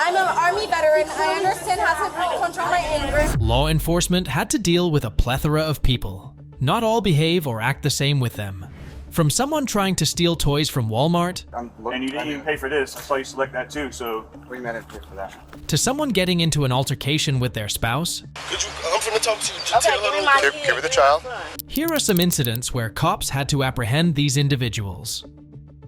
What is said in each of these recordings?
I'm an Army veteran. I understand how to control my anger. Law enforcement had to deal with a plethora of people. Not all behave or act the same with them. From someone trying to steal toys from Walmart, and you didn't even pay for this. I saw you select that too, so... What do you mean I didn't pay for that? to someone getting into an altercation with their spouse. I'm finna talk to you. Okay, give me the child. Here are some incidents where cops had to apprehend these individuals.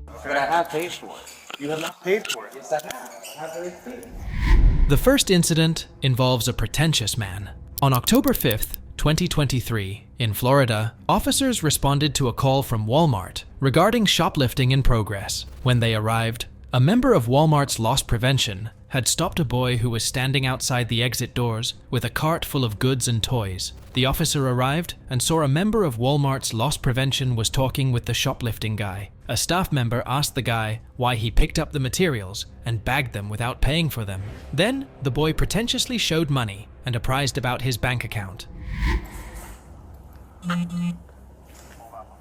But I have paid for it. You have not paid for it. Yes, I have. I have the receipt. The first incident involves a pretentious man. On October 5th, 2023, in Florida, officers responded to a call from Walmart regarding shoplifting in progress. When they arrived, a member of Walmart's loss prevention had stopped a boy who was standing outside the exit doors with a cart full of goods and toys. The officer arrived and saw a member of Walmart's loss prevention was talking with the shoplifting guy. A staff member asked the guy why he picked up the materials and bagged them without paying for them. Then, the boy pretentiously showed money and apprised about his bank account.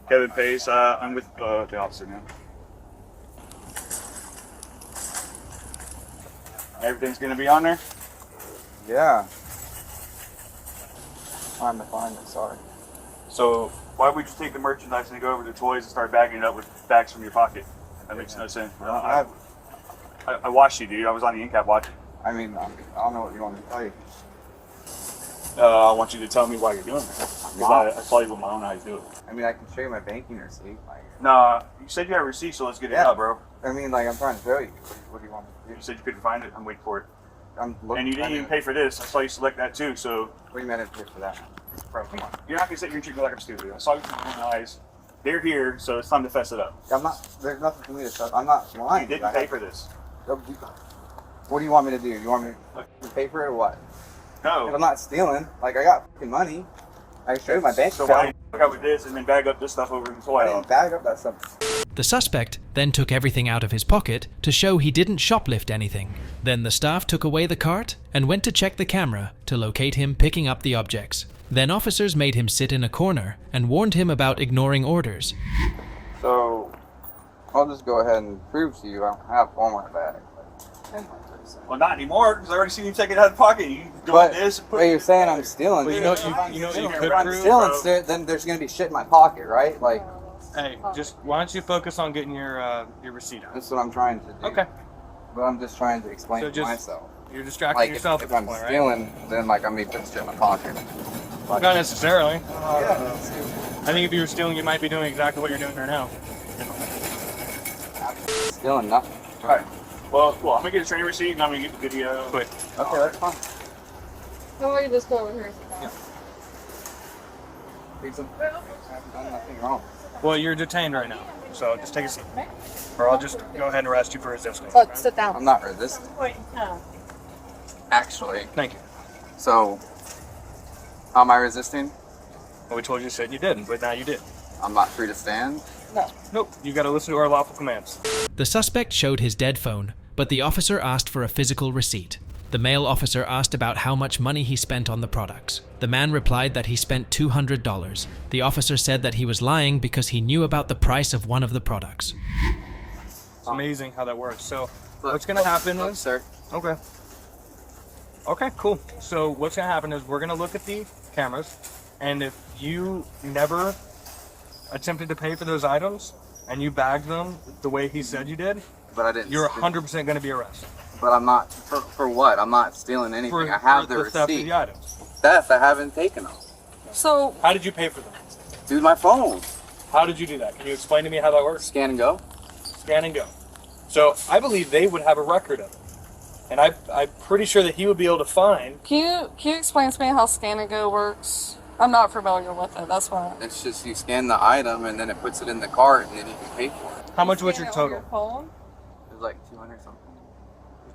Kevin Pace, I'm with the officer now. Everything's gonna be on there? Yeah. Trying to find it, sorry. So, why would you take the merchandise and go over to toys and start bagging it up with bags from your pocket? That makes no sense. I watched you, dude. I was on the in-cap watching. I mean, I don't know what you want me to tell you. I want you to tell me why you're doing it. Because I saw you with my own eyes do it. I mean, I can show you my banking receipt. Nah, you said you had a receipt, so let's get it out, bro. I mean, like, I'm trying to show you. What do you want me to do? You said you couldn't find it. I'm waiting for it. I'm looking. And you didn't even pay for this. I saw you select that too, so... What do you mean I didn't pay for that? Bro, come on. You're not going to sit here and treat me like I'm stupid. I saw you with my own eyes. They're here, so it's time to fess it up. I'm not... There's nothing for me to show. I'm not lying. You didn't pay for this. What do you want me to do? You want me to pay for it or what? No. If I'm not stealing. Like, I got fucking money. I can show you my bank So account. why do you look out with this and then bag up this stuff over in the toy I aisle? didn't bag up that stuff. The suspect then took everything out of his pocket to show he didn't shoplift anything. Then the staff took away the cart and went to check the camera to locate him picking up the objects. Then officers made him sit in a corner and warned him about ignoring orders. So, I'll just go ahead and prove to you I don't have Walmart bag. Well, not anymore, because I already seen you take it out of the pocket. You do But this and put you're saying I'm stealing. Well, you could I'm prove, stealing, bro. so then there's going to be shit in my pocket, right? Like, Hey, just why don't you focus on getting your receipt out? that's what I'm trying to do. Okay. But I'm just trying to explain So to just- myself. You're distracting Like, yourself if at I'm this point, right? stealing, then like I'm going to put shit in my pocket. Like, Not necessarily. yeah, I think if you were stealing, you might be doing exactly what you're doing right now. I'm stealing nothing. Alright. Well, I'm going to get a training receipt and I'm going to get the video. Quick. Okay, that's fine. How about you just go over here? I've done nothing wrong. Well, you're detained right now, so just take a seat. Or I'll just go ahead and arrest you for resisting. Look, sit down. I'm not resisting. Actually. Thank you. So, how am I resisting? Well, we told you to sit, you didn't, but now you did. I'm not free to stand? Nope, you gotta listen to our lawful commands. The suspect showed his dead phone, but the officer asked for a physical receipt. The male officer asked about how much money he spent on the products. The man replied that he spent $200. The officer said that he was lying because he knew about the price of one of the products. It's amazing how that works. So, what's gonna happen is... Sir. Okay. Okay, cool. So what's gonna happen is we're gonna look at the cameras, and if you never attempted to pay for those items, and you bagged them the way he said you did, But I didn't. you're 100% gonna be arrested. But I'm not. For what? I'm not stealing anything. I have the theft of receipt. the items. Theft. I haven't taken them. So, How did you pay for them? Dude, my phone. How did you do that? Can you explain to me how that works? Scan and go. Scan and go. So I believe they would have a record of it. And I'm pretty sure that he would be able to find. Can you explain to me how Scan and Go works? I'm not familiar with it. That's why. It's just you scan the item and then it puts it in the cart and then you can pay for it. How much was your total? phone? It's like 200 something.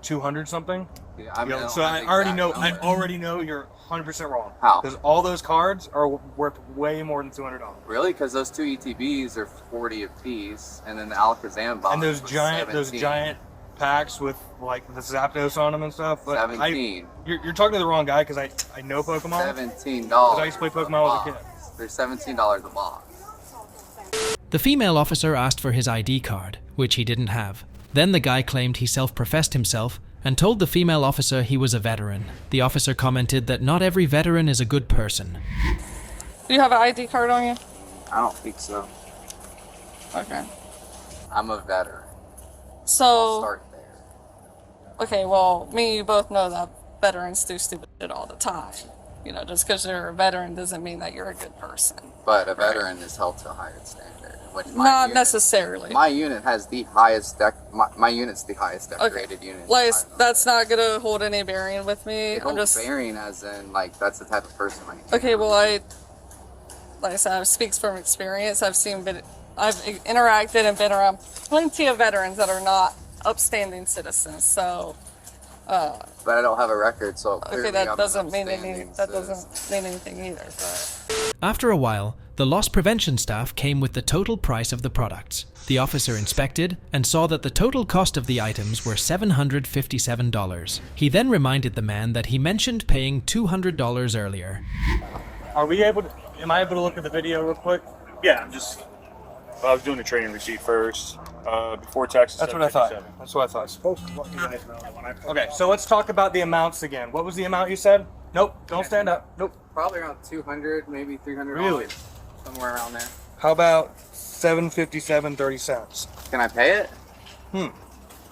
200 something? Yeah, I mean, So I already know you're 100% wrong. How? Because all those cards are worth way more than $200. Really? Because those two ETBs are 40 a piece, and then the Alakazam box And those was giant 17. packs with like the Zapdos on them and stuff. But 17. You're talking to the wrong guy because I know Pokemon. $17. Because I used to play Pokemon when I was a kid. They're $17 a box. The female officer asked for his ID card, which he didn't have. Then the guy claimed he self-professed himself and told the female officer he was a veteran. The officer commented that not every veteran is a good person. Do you have an ID card on you? I don't think so. Okay. I'm a veteran. So, Start there. okay, well, me and you both know that veterans do stupid shit all the time. You know, just because you're a veteran doesn't mean that you're a good person. But a veteran is held to a higher standard. Which Not necessarily. My unit has the highest my unit's the highest decorated unit. Like, that's not gonna hold any bearing with me. It holds bearing as in, like, that's the type of person I am. Okay, well, like I said, I speak from experience. I've interacted and been around plenty of veterans that are not upstanding citizens. So, but I don't have a record, so okay, that doesn't mean anything either. But After a while, the loss prevention staff came with the total price of the products. The officer inspected and saw that the total cost of the items were $757. He then reminded the man that he mentioned paying $200 earlier. Am I able to look at the video real quick? Yeah, I was doing the training receipt first, before taxes. That's what I thought. That's what I thought. Okay, so let's talk about the amounts again. What was the amount you said? Nope, don't stand up. Nope. Probably around 200, maybe $300. Really? Somewhere around there. How about $757.30? Can I pay it?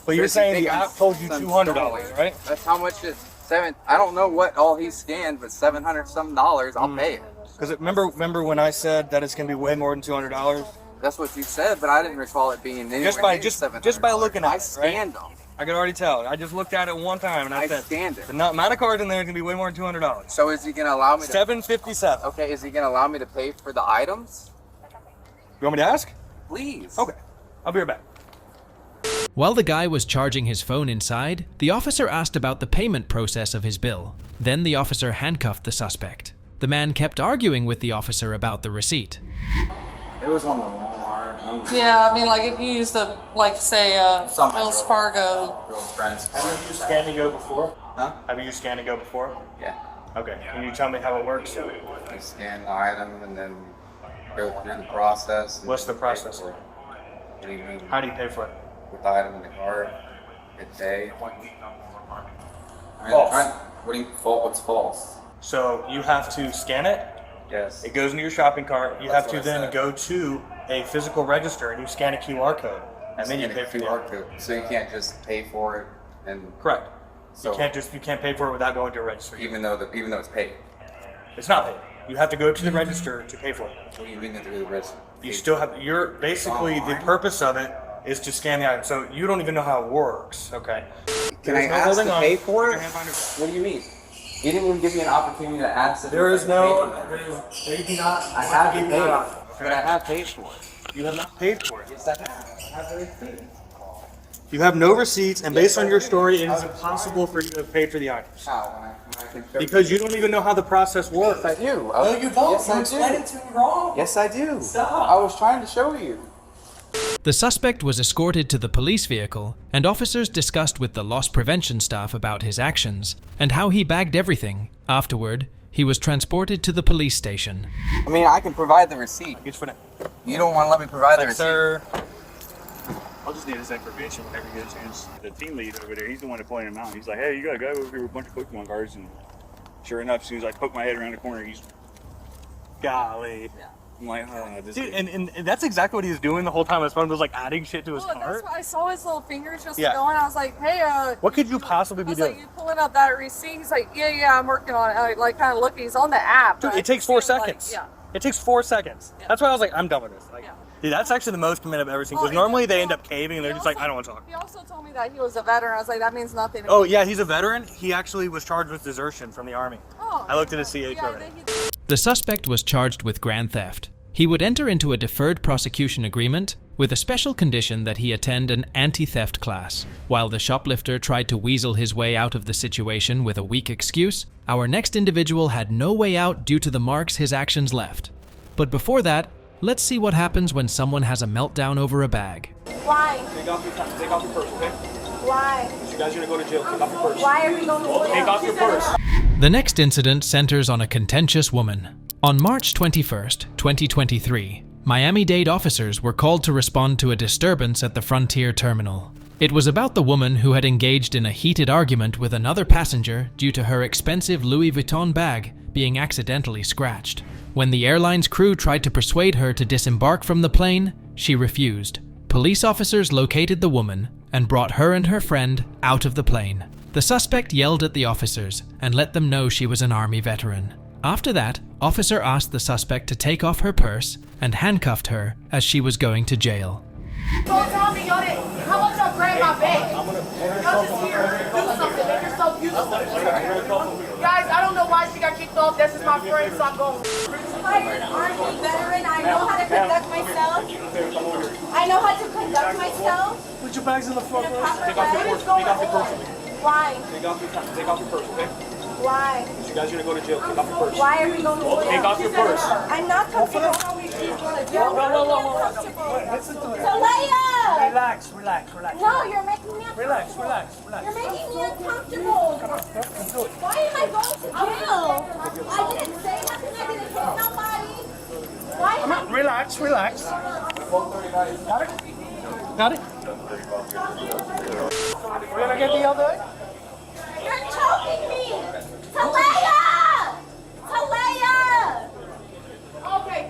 But you're saying the app told you $200, right? That's how much it's I don't know what all he scanned, but $700 some, I'll pay it. Because remember when I said that it's gonna be way more than $200? That's what you said, but I didn't recall it being anywhere near $700. just by looking at it, I scanned them. I could already tell. I just looked at it one time and I said scanned it. the amount of cards in there is gonna be way more than $200. So is he gonna allow me to? $757. Okay, is he gonna allow me to pay for the items? You want me to ask? Please. Okay, I'll be right back. While the guy was charging his phone inside, the officer asked about the payment process of his bill. Then the officer handcuffed the suspect. The man kept arguing with the officer about the receipt. It was on the Walmart. yeah, I mean, like if you use the, like, say, Wells Fargo. Friends. Have you used Scan and Go before? Huh? Have you used Scan and Go before? Yeah. Okay. Can you tell me how it works? You scan the item and then go through the process. What's the process? What do you mean? How do you pay for it? With the item in the cart, hit pay. False. What's false? So you have to scan it. Yes. It goes into your shopping cart. You have to what I then said. go to a physical register and you scan a QR code, and then you pay for the QR code. So you can't just pay for it and Correct. so You can't pay for it without going to a register. even though it's paid. It's not paid. You have to go to the register to pay for it. What do you mean through the register? You still have. You're basically the purpose of it is to scan the item. So you don't even know how it works. Okay. Can I There's no ask holding to on. pay for Put it? your hand behind your- What do you mean? You didn't even give me an opportunity to ask. There is no. They do not. I have give to you pay. that option, But I have paid for it. You have not paid for it. Yes, I have. I have the receipt. You have no receipts, and based on your story, it is impossible for you to have paid for the items. How? When I can show Because you don't even know how the process works. Yes, I do. No, you don't. Yes, I You explained do. it to me wrong. Yes, I do. Stop. I was trying to show you. The suspect was escorted to the police vehicle, and officers discussed with the loss prevention staff about his actions and how he bagged everything. Afterward, he was transported to the police station. I mean, I can provide the receipt. It's for now. You don't want to let me provide the receipt. Sir. I'll just need his information whenever you get a chance. The team lead over there, he's the one that pointed him out. He's like, hey, you got a guy over here with a bunch of Pokemon cards. And sure enough, as soon as I poke my head around the corner, he's... Golly. I'm like, oh, this Dude, dude. and that's exactly what he was doing the whole time. His phone was like adding shit to his Oh, that's cart. why I saw his little fingers just Yeah. going. I was like, hey, What could you possibly I be was doing? like, you pulling up that receipt? He's like, yeah, I'm working on it. I like kind of looking. He's on the app. Dude, but it takes 4 seemed like- seconds. yeah. It takes 4 seconds. Yeah. That's why I was like, I'm done with this. Like, Yeah. dude, that's actually the most commit I've ever seen. Oh, Because and normally he they end also- up caving and they're he just like, also- I don't want to talk. He also told me that he was a veteran. I was like, that means nothing to Oh, me. yeah, he's a veteran. He actually was charged with desertion from the Army. Oh, I looked at his CH yeah, already. The suspect was charged with grand theft. He would enter into a deferred prosecution agreement with a special condition that he attend an anti-theft class. While the shoplifter tried to weasel his way out of the situation with a weak excuse, our next individual had no way out due to the marks his actions left. But before that, let's see what happens when someone has a meltdown over a bag. Why? Take off your purse, okay? Why? You guys are going to go to jail. Take off your purse. Why are we going to jail? Take off your purse. The next incident centers on a contentious woman. On March 21st, 2023, Miami-Dade officers were called to respond to a disturbance at the Frontier Terminal. It was about the woman who had engaged in a heated argument with another passenger due to her expensive Louis Vuitton bag being accidentally scratched. When the airline's crew tried to persuade her to disembark from the plane, she refused. Police officers located the woman and brought her and her friend out of the plane. The suspect yelled at the officers and let them know she was an Army veteran. After that, officer asked the suspect to take off her purse and handcuffed her as she was going to jail. Don't tell me y'all didn't. How about y'all grab my bag? Y'all just here to do something. Make yourself useful. Guys, I don't know why she got kicked off. This is my friend, so I'm going. I'm an Army veteran. I know how to conduct myself. I know how to conduct myself. Put your bags in the front first. Take off your purse. Take off your purse. Why? Take off your purse, okay? Why? You guys are gonna go to jail. Take off your purse. Why are we going to jail? Take off your purse. I'm not comfortable. Talaya! Relax. No, you're making me uncomfortable. Relax. You're making me uncomfortable. Why am I going to jail? I didn't say nothing. I didn't hit nobody. Why am I... Relax. Got it? We're gonna get the other. You're choking me! Talaya! Okay.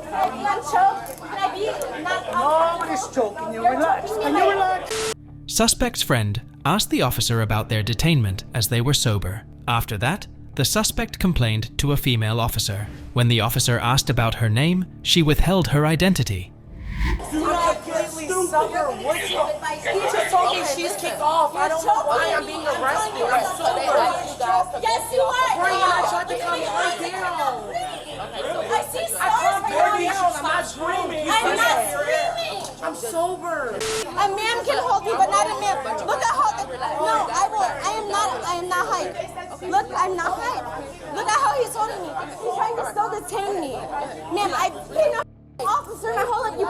Can I be unchoked? Can I be not... Nobody's choking you. Relax. Can you relax? Suspect's friend asked the officer about their detainment as they were sober. After that, the suspect complained to a female officer. When the officer asked about her name, she withheld her identity. He just told me she's kicked off. I don't know why I'm being arrested. I'm sober. Yes, you are! Brian, I tried to come right down. I see stars I'm right now. not screaming. I'm not screaming! I'm sober. A man can hold me, but not a man. Look at how... No, I won't. I am not high. Look, I'm not high. Look at how he's holding me. He's trying to still detain me. Ma'am, I've been an officer my whole life. You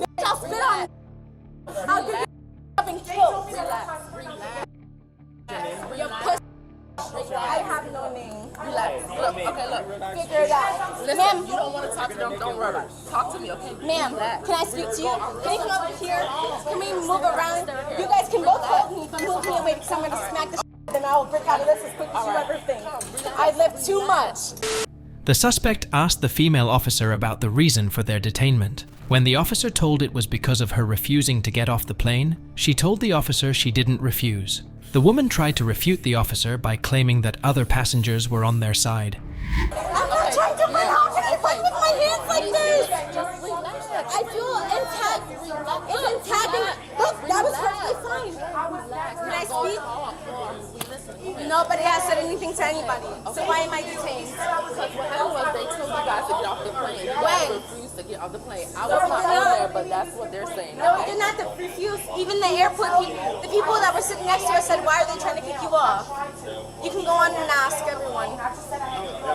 bitch, I'll spit on you. I'll give you up and kill. You pussy. I have no name. Relax. Look, okay, look. Figure it out. Ma'am, you don't want to talk to them, don't worry. Talk to me, okay? Ma'am, can I speak to you? Can you come over here? Can we move around? You guys can both hold me, but move me away because I'm going to smack the shit, then I will break out of this as quick as you ever think. I live too much. The suspect asked the female officer about the reason for their detainment. When the officer told it was because of her refusing to get off the plane, she told the officer she didn't refuse. The woman tried to refute the officer by claiming that other passengers were on their side. I'm not trying to fight. How can I fight with my hands like this? I feel intact. It's intact. Look, that was perfectly fine. Can I speak? Nobody has said anything to anybody. So why am I detained? Because what happened was they told you guys to get off the plane. You When? guys refused to get off the plane. I was not on there, but that's what they're saying. No, we did not refuse. Even the airport people, the people that were sitting next to us said, why are they trying to kick you off? You can go on and ask everyone. Yeah,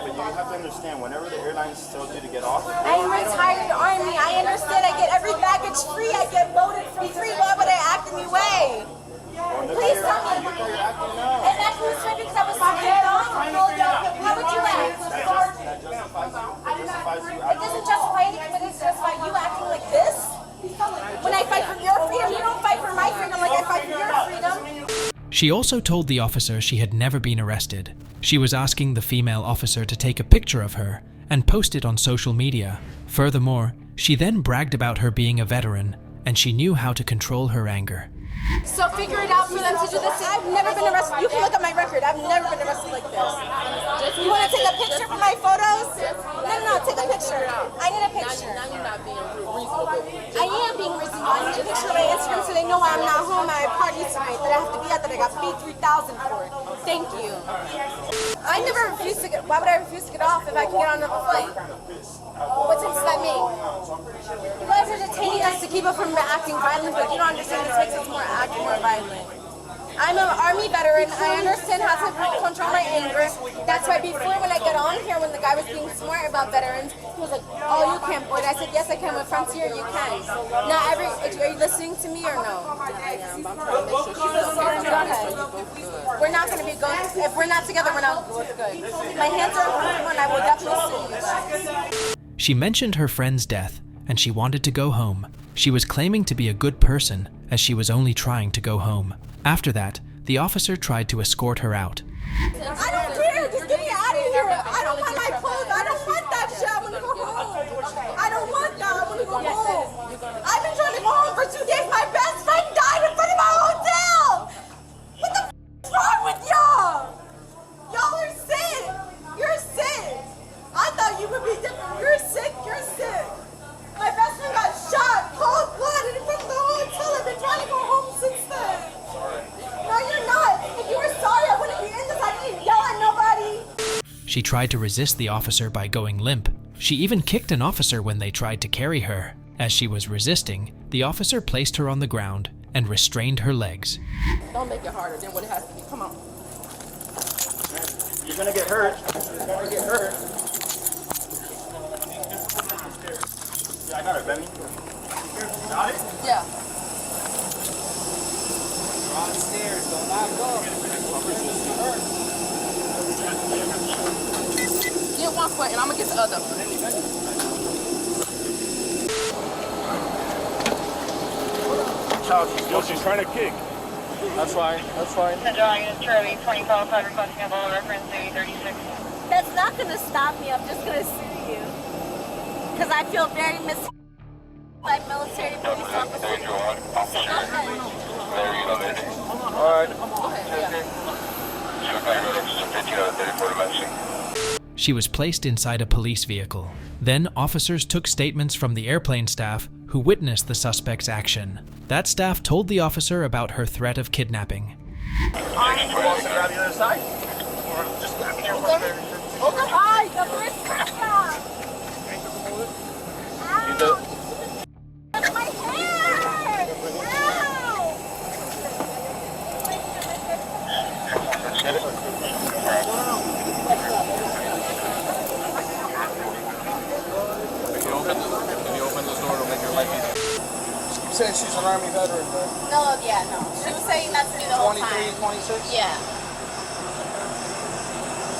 but you have to understand, whenever the airlines tells you to get off, I'm retired Army. I understand. I get every baggage free. I get loaded for free. Why would I act any way? Please tell me. And that's what it's because I was kicked off. How would you act? It doesn't justify anything, but it's justify you acting like this? When I fight for your freedom, you don't fight for my freedom like I fight for your freedom. She also told the officer she had never been arrested. She was asking the female officer to take a picture of her and post it on social media. Furthermore, she then bragged about her being a veteran, and she knew how to control her anger. So figure it out for them to do this. I've never been arrested. You can look at my record. I've never been arrested like this. You want to take a picture for my photos? No, take a picture. I need a picture. Now you're not being reasonable. I am being reasonable. I need a picture of my Instagram so they know I'm not home at a party tonight, that I have to be at, that I got paid $3,000 for it. Thank you. I never refuse to get, why would I refuse to get off if I can get on another flight? What sense does that make? You guys are detaining us to keep us from acting violent, but you don't understand this makes us act more violent. I'm an Army veteran. I understand how to control my anger. That's why before when I got on here, when the guy was being smart about veterans, he was like, oh, you can't board. I said, yes, I can. With Frontier, you can. Now, are you listening to me or no? I'm trying to make sure she's okay. Go ahead. We're not going to be going. If we're not together, we're not both good. My hands are on and I will definitely sue you guys. She mentioned her friend's death and she wanted to go home. She was claiming to be a good person as she was only trying to go home. After that, the officer tried to escort her out. I don't care. Just get me out of here. I don't want my clothes. I don't want that shit. I want to go home. I don't want that. I want to go home. I've been trying to go home for 2 days. My best friend died in front of my hotel. What the is wrong with y'all? Y'all are sick. You're sick. I thought you would be different. You're sick. You're sick. My best friend got shot, cold blooded in front of the hotel. I've been trying to go home since then. No, you're not. If you were sorry, I wouldn't be in this. I didn't yell at nobody. She tried to resist the officer by going limp. She even kicked an officer when they tried to carry her. As she was resisting, the officer placed her on the ground and restrained her legs. Don't make it harder than what it has to be. Come on. You're gonna get hurt. You're gonna get hurt. Yeah, I got it, Benny. Got it? Yeah. On the stairs, don't knock off. Get one foot and I'm gonna get the other. Yo, she's trying to kick. That's fine. That's fine. Charlie, 2055, requesting a ball reference 36. That's not going to stop me. I'm just going to sue you. Because I feel very by military police officers. She was placed inside a police vehicle. Then officers took statements from the airplane staff who witnessed the suspect's action. That staff told the officer about her threat of kidnapping. Grab the other side. Or just grab here. Hi, the first cop. My hair! Ow! If you open this door, it'll make your life easier. You said she's an Army veteran, right? No, yeah, no. She was saying that to me the whole time. 23, 26? Yeah.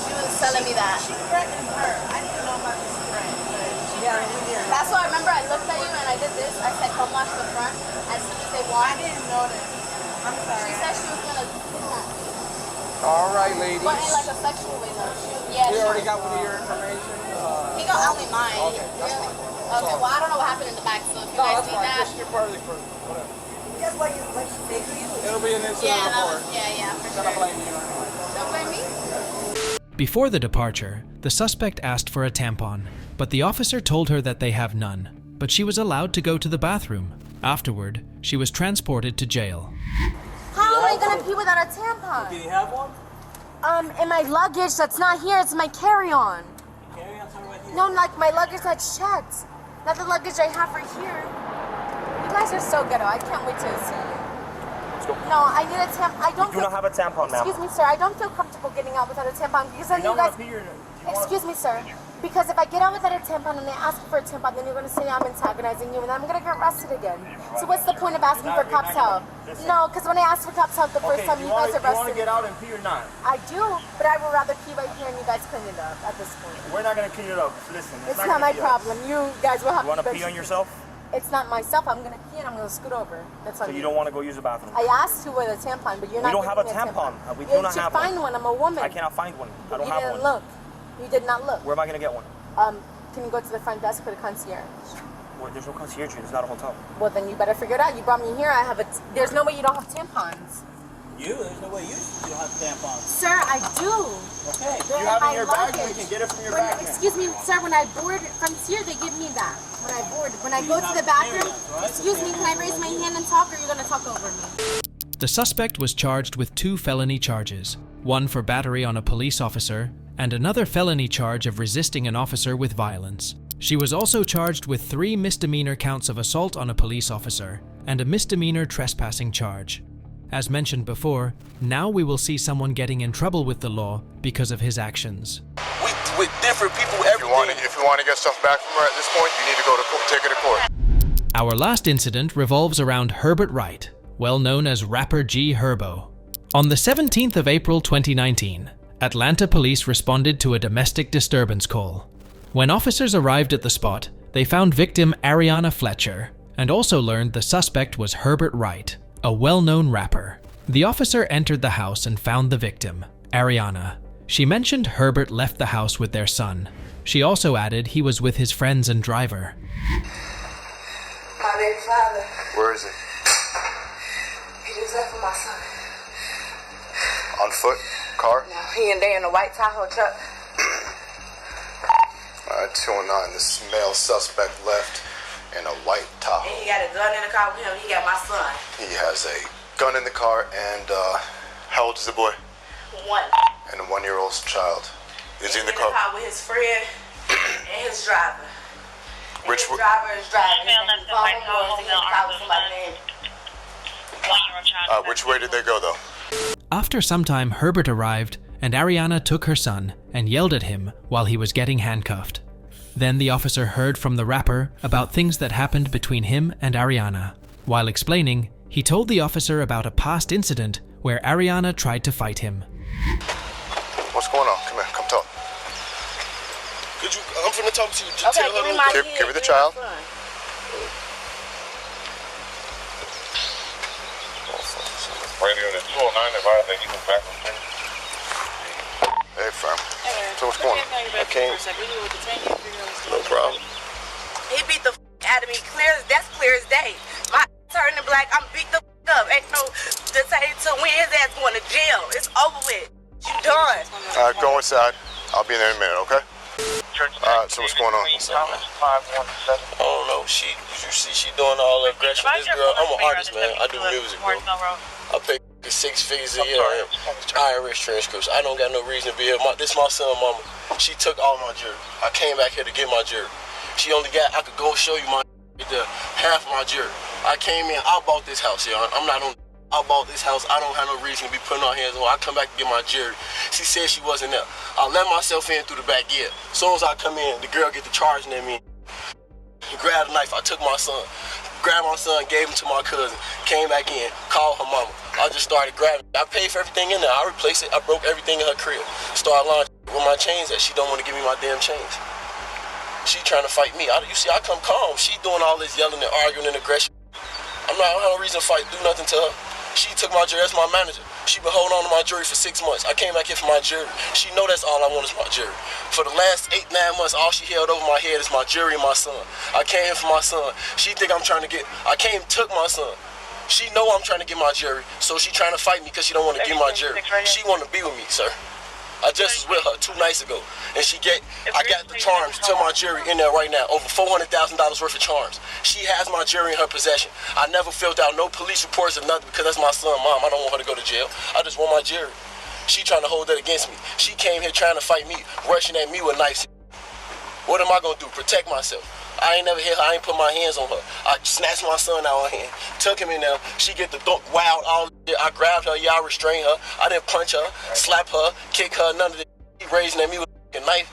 She was telling me that. She threatened her. I didn't know about this threat. That's why I remember I looked at you and I did this. I said, come watch the front. As soon as they walked. I didn't notice. I'm sorry. She said she was going to kidnap me. All right, ladies. But in like a sexual way, though. Yeah, We she already got one of your information. He got only mine. Okay, that's Really? fine. Okay, well, I don't know what happened in the back, so if you No, guys that's need fine. that. Just your part of the crew. Whatever. Just what she did to you. It'll be an incident Yeah, that report. was, yeah, for Gonna sure. blame you anyway. Don't blame me. Before the departure, the suspect asked for a tampon, but the officer told her that they have none. But she was allowed to go to the bathroom. Afterward, she was transported to jail. How am I gonna pee without a tampon? Did he have one? In my luggage that's not here, it's my carry-on. No, like my luggage that's checked. Not the luggage I have for here. You guys are so ghetto. I can't wait to see you. Let's go. No, I need a tampon. I don't You do not have a tampon, ma'am. Excuse me, sir. I don't feel comfortable getting out without a tampon because then You you don't guys. want to pee your... Excuse me, sir. Because if I get out without a tampon and they ask for a tampon, then you're going to say I'm antagonizing you and I'm going to get arrested again. So what's the point of asking for cops' help? No, because when I asked for cops' help the first time, you guys You want to arrested get out and pee or not? I do, but I would rather pee right here and you guys clean it up at this point. We're not going to clean it up. Listen, It's not my problem. You guys will have You want to to pee on yourself? It's not myself. I'm going to pee and I'm going to scoot over. That's all So you don't want to go use the bathroom? I asked you with a tampon, but you're not We don't have a giving me tampon. We You do not should have find one. I'm a woman. I cannot find one. I don't You have didn't one. look. You did not look. Where am I going to get one? Can you go to the front desk for the concierge? Well, there's no concierge here. It's not a hotel. Well, then you better figure it out. You brought me here. I have a. There's no way you don't have tampons. There's no way you don't have tampons. Sir, I do. Okay. They're You have it in my your bag. luggage. We can get it from your When- bag. then. Excuse me, sir. When I board from here, they give me that. When I go to the bathroom, excuse me, can I raise my hand and talk, or are you gonna talk over me? The suspect was charged with 2 felony charges, one for battery on a police officer and another felony charge of resisting an officer with violence. She was also charged with 3 misdemeanor counts of assault on a police officer and a misdemeanor trespassing charge. As mentioned before, now we will see someone getting in trouble with the law because of his actions. With different people every day. If you want to get stuff back from her at this point, you need to go to court, take her to court. Our last incident revolves around Herbert Wright, well known as Rapper G Herbo. On the 17th of April 2019, Atlanta police responded to a domestic disturbance call. When officers arrived at the spot, they found victim Ariana Fletcher and also learned the suspect was Herbert Wright, a well-known rapper. The officer entered the house and found the victim, Ariana. She mentioned Herbert left the house with their son. She also added he was with his friends and driver. My baby father. Where is he? He just left with my son. On foot? Car? No, he in there in a white Tahoe truck. Alright, 209. This male suspect left in a white Tahoe. And he got a gun in the car with him. He got my son. He has a gun in the car, and how old is the boy? 1. And a 1-year-old child. Is he in the car? With his friend and his driver. Which his driver is driving. Which way did they go, though? After some time, Herbert arrived, and Ariana took her son and yelled at him while he was getting handcuffed. Then the officer heard from the rapper about things that happened between him and Ariana. While explaining, he told the officer about a past incident where Ariana tried to fight him. What's going on? Come here, come talk. Could you? I'm finna talk to you. Just Okay, tell her give me to my look. kid. Give me the child. Radio to 209 advised that he was back on scene. Hey, fam. So what's going on? I can't. No problem. He beat the out of me. That's clear as day. My turning black. I'm beat the up. Ain't no detain to win. His ass going to jail. It's over with. You done. Go inside. I'll be in there in a minute, okay? So what's going on? I don't know. You see, she doing all the aggression. This girl, I'm an artist, man. I do music, bro. I pay 6 figures a year on IRS transcripts. I don't got no reason to be here. This my son, mama. She took all my jewelry. I came back here to get my jewelry. She only got, I could go show you my half of my jewelry. I came in, I bought this house, y'all. I bought this house. I don't have no reason to be putting our hands on. I come back to get my jewelry. She said she wasn't there. I let myself in through the back gate. As soon as I come in, the girl get the charging at me. Grabbed a knife. I took my son. Grabbed my son, gave him to my cousin. Came back in, called her mama. I just started grabbing. I paid for everything in there. I replaced it. I broke everything in her crib. Started lying with my chains that she don't want to give me my damn chains. She trying to fight me. You see, I come calm. She doing all this yelling and arguing and aggression. I don't have no reason to fight, do nothing to her. She took my jewelry. That's my manager. She been holding on to my jewelry for 6 months. I came back here for my jewelry. She know that's all I want is my jewelry. For the last 8-9 months, all she held over my head is my jewelry and my son. I came here for my son. She think I'm trying to get. I came and took my son. She know I'm trying to get my jewelry, so she trying to fight me because she don't want to give my jewelry. She want to be with me, sir. I just was with her 2 nights ago, and I got the charms to my jewelry in there right now, over $400,000 worth of charms. She has my jewelry in her possession. I never filled out no police reports or nothing because that's my son, mom. I don't want her to go to jail. I just want my jewelry. She trying to hold that against me. She came here trying to fight me, rushing at me with knives. What am I gonna do? Protect myself. I ain't never hit her. I ain't put my hands on her. I snatched my son out of her hand, took him in there. She get the wild, all this. I grabbed her. Yeah, I restrained her. I didn't punch her, slap her, kick her, none of this. She raising at me with a knife.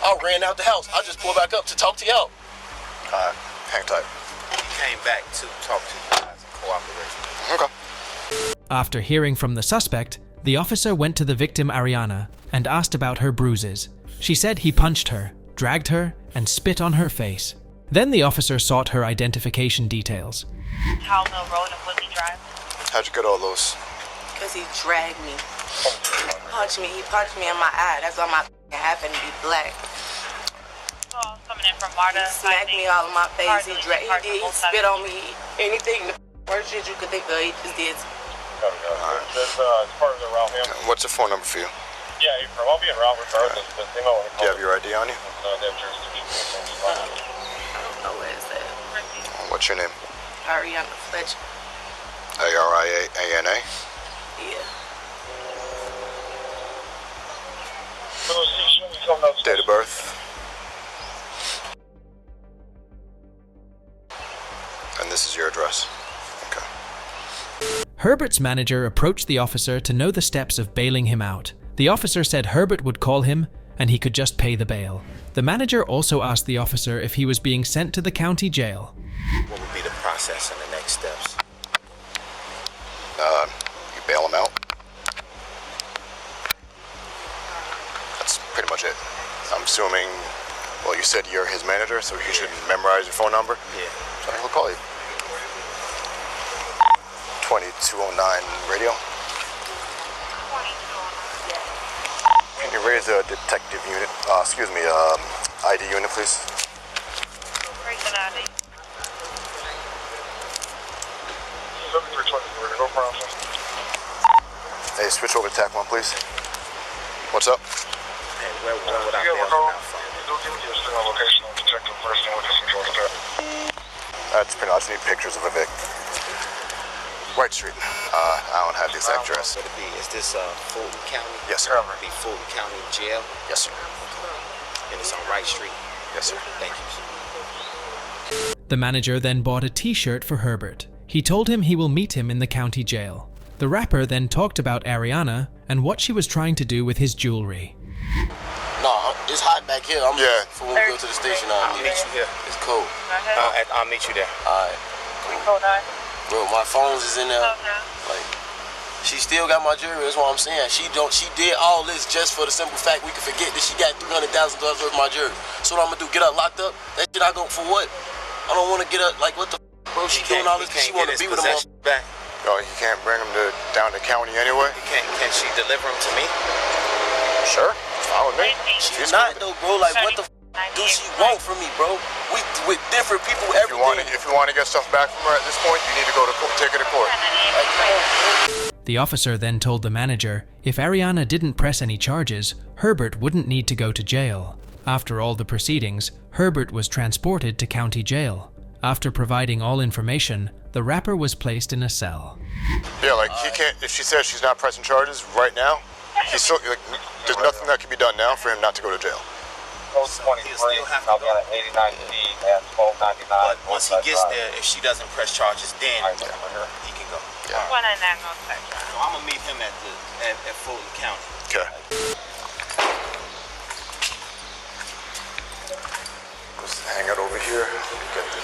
I ran out the house. I just pulled back up to talk to y'all. Hang tight. He came back to talk to you guys in cooperation. Okay. After hearing from the suspect, the officer went to the victim Ariana and asked about her bruises. She said he punched her, dragged her, and spit on her face. Then the officer sought her identification details. How Mill Road and Woodley Drive. How'd you get all those? Because he dragged me. He punched me in my eye. That's why my happened to be black. Well, coming in from Marta. He smacked me all in my face. He spit on me. Anything, the worst shit you could think of, he just did. That's part of the route, man. What's the phone number for you? Yeah, I'll be in route regardless, but they know what Do you have your ID on you? I don't know where it's at. What's your name? Ariana Fletcher. Ariana? Yeah. Date of birth? And this is your address. Okay. Herbert's manager approached the officer to know the steps of bailing him out. The officer said Herbert would call him and he could just pay the bail. The manager also asked the officer if he was being sent to the county jail. What would be the process and the next steps? You bail him out. That's pretty much it. I'm assuming Well, you said you're his manager, so you should memorize your phone number? Yeah. So he'll call you. 2209 radio. 2209. Can you raise a detective unit, ID unit, please? Raise an ID. 7323, no problem. Hey, switch over to TAC 1, please. What's up? Hey, where would I be able to find it? Don't give me your still location of detective person with this control to That's pretty much. I need pictures of a Vic. White Street. I don't have the exact address. Would it be? Is this Fulton County? Yes, sir. Be Fulton County Jail? Yes, sir. And it's on Wright Street? Yes, sir. Thank you. The manager then bought a t-shirt for Herbert. He told him he will meet him in the county jail. The rapper then talked about Ariana and what she was trying to do with his jewelry. No, it's hot back here. For when we go to the station, I'll meet you here. It's cold. I'll meet you there. Alright. 349. Bro, my phones is in there. Like, she still got my jewelry. That's what I'm saying. She did all this just for the simple fact we could forget that she got $300,000 worth of my jewelry. So what I'm gonna do? Get her locked up? That shit I go for what? I don't want to get her. Like, what the bro? She doing all this because she want to be with him. Back. Oh, you can't bring him down to county anyway? Can she deliver him to me? Sure. Fine with me. She's not though, bro. Like, what the do she want from me, bro? We with different people every day. If you want to get stuff back from her at this point, you need to go to court, take her to court. The officer then told the manager if Ariana didn't press any charges, Herbert wouldn't need to go to jail. After all the proceedings, Herbert was transported to county jail. After providing all information, the rapper was placed in a cell. Yeah, like he can't. If she says she's not pressing charges right now, he's still like. There's nothing that can be done now for him not to go to jail. Code 23, I'll be on 89 feet at 1299. But once he gets there, if she doesn't press charges, then he can go. Yeah. One in that no section. So I'm gonna meet him at Fulton County. Okay. Let's hang out over here. Get the...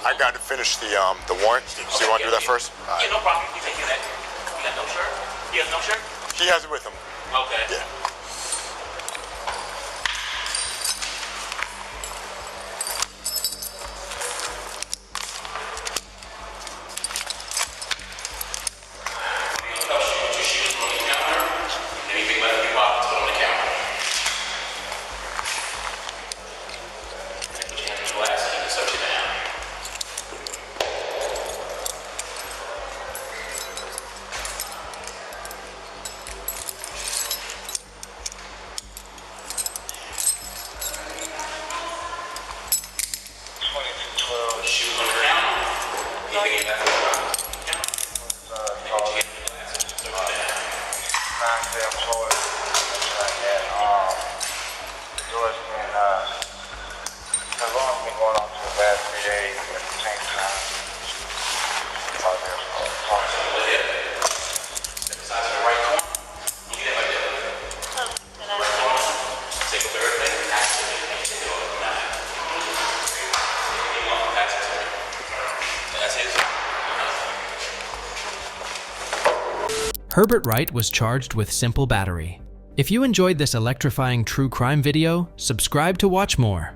I got to finish the warrant. So you want to do that first? Yeah, no problem. You taking that? You got no shirt? He has no shirt? He has it with him. Okay. Yeah. Herbert Wright was charged with simple battery. If you enjoyed this electrifying true crime video, subscribe to watch more.